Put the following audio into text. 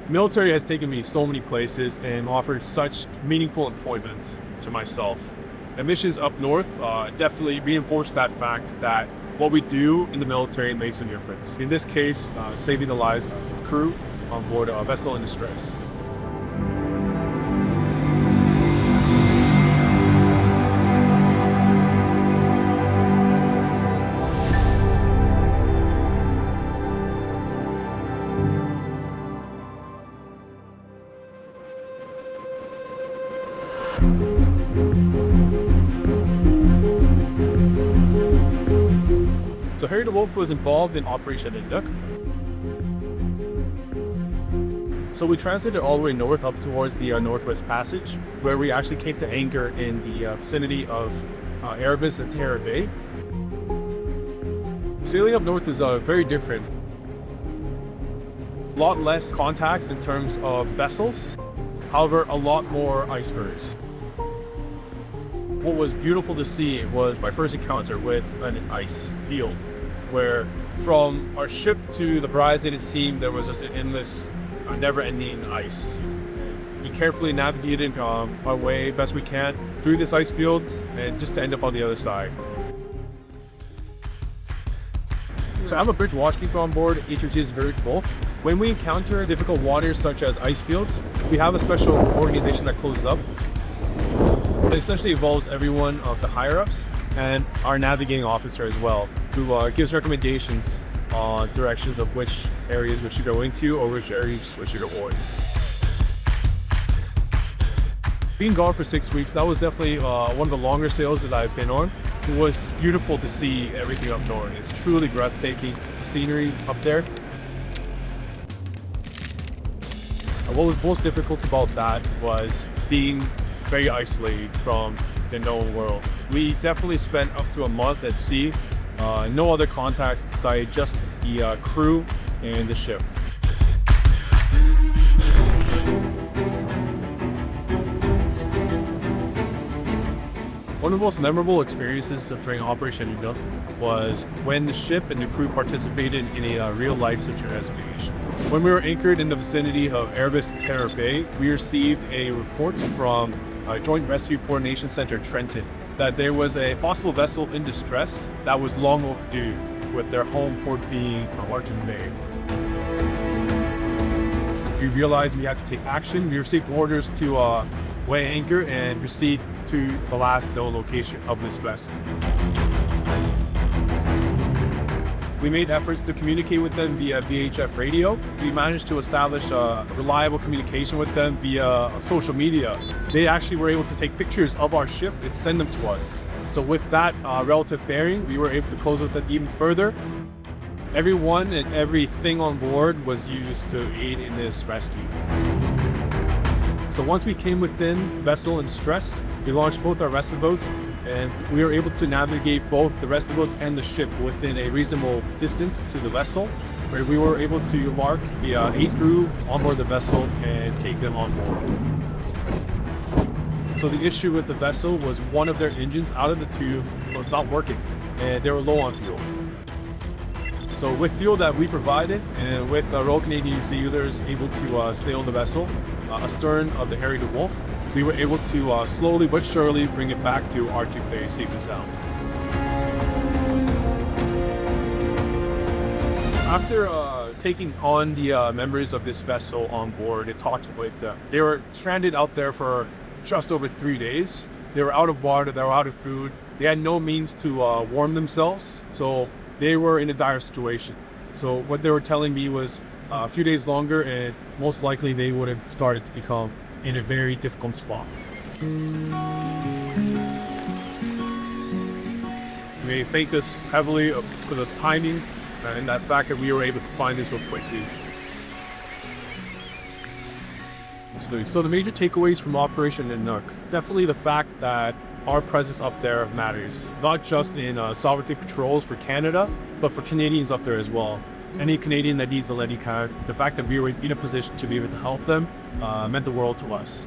The military has taken me so many places and offered such meaningful employment to myself. The missions up north definitely reinforce that fact that what we do in the military makes a difference. In this case, saving the lives of the crew on board a vessel in distress. So HarryDe Wolf was involved in Operation Nanook. So we transited all the way north up towards the Northwest Passage, where we actually came to anchor in the vicinity of Erebus and Terror Bay. Sailing up north is very different. A lot less contacts in terms of vessels, however, a lot more icebergs. What was beautiful to see was my first encounter with an ice field, where from our ship to the horizon it seemed there was just an endless, never-ending ice. We carefully navigated our way best we can through this ice field and just to end up on the other side. So I'm a bridge watchkeeper on board HMCS HarryDe Wolf. When we encounter difficult waters such as ice fields, we have a special organization that closes up. It essentially involves everyone of the higher-ups and our navigating officer as well, who gives recommendations on directions of which areas we should go into or which areas we should avoid. Being gone for 6 weeks, that was definitely one of the longer sails that I've been on. It was beautiful to see everything up north. It's truly breathtaking scenery up there. What was most difficult about that was being very isolated from the known world. We definitely spent up to a month at sea, no other contacts in sight, just the crew and the ship. One of the most memorable experiences during Operation Nanook was when the ship and the crew participated in a real-life search and rescue mission. When we were anchored in the vicinity of Erebus and Terror Bay, we received a report from Joint Rescue Coordination Center Trenton that there was a possible vessel in distress that was long overdue, with their home port being Martin Bay. We realized we had to take action. We received orders to weigh anchor and proceed to the last known location of this vessel. We made efforts to communicate with them via VHF radio. We managed to establish reliable communication with them via social media. They actually were able to take pictures of our ship and send them to us. So with that relative bearing, we were able to close with them even further. Everyone and everything on board was used to aid in this rescue. So once we came within the vessel in distress, we launched both our rescue boats, and we were able to navigate both the rescue boats and the ship within a reasonable distance to the vessel, where we were able to embark the 8 crew on board the vessel and take them on board. So the issue with the vessel was one of their engines out of the 2 was not working, and they were low on fuel. So with fuel that we provided, and with Royal Canadian sailors able to sail the vessel astern of the HarryDe Wolf, we were able to slowly but surely bring it back to Arctic Bay safe and sound. After taking on the members of this vessel on board and talking with them, they were stranded out there for just over 3 days. They were out of water, they were out of food, they had no means to warm themselves, so they were in a dire situation. So what they were telling me was a few days longer and most likely they would have started to become in a very difficult spot. They thanked us heavily for the timing and that fact that we were able to find them so quickly. So the major takeaways from Operation Nanook, definitely the fact that our presence up there matters, not just in sovereignty patrols for Canada, but for Canadians up there as well. Any Canadian that needs a landing pad, the fact that we were in a position to be able to help them meant the world to us.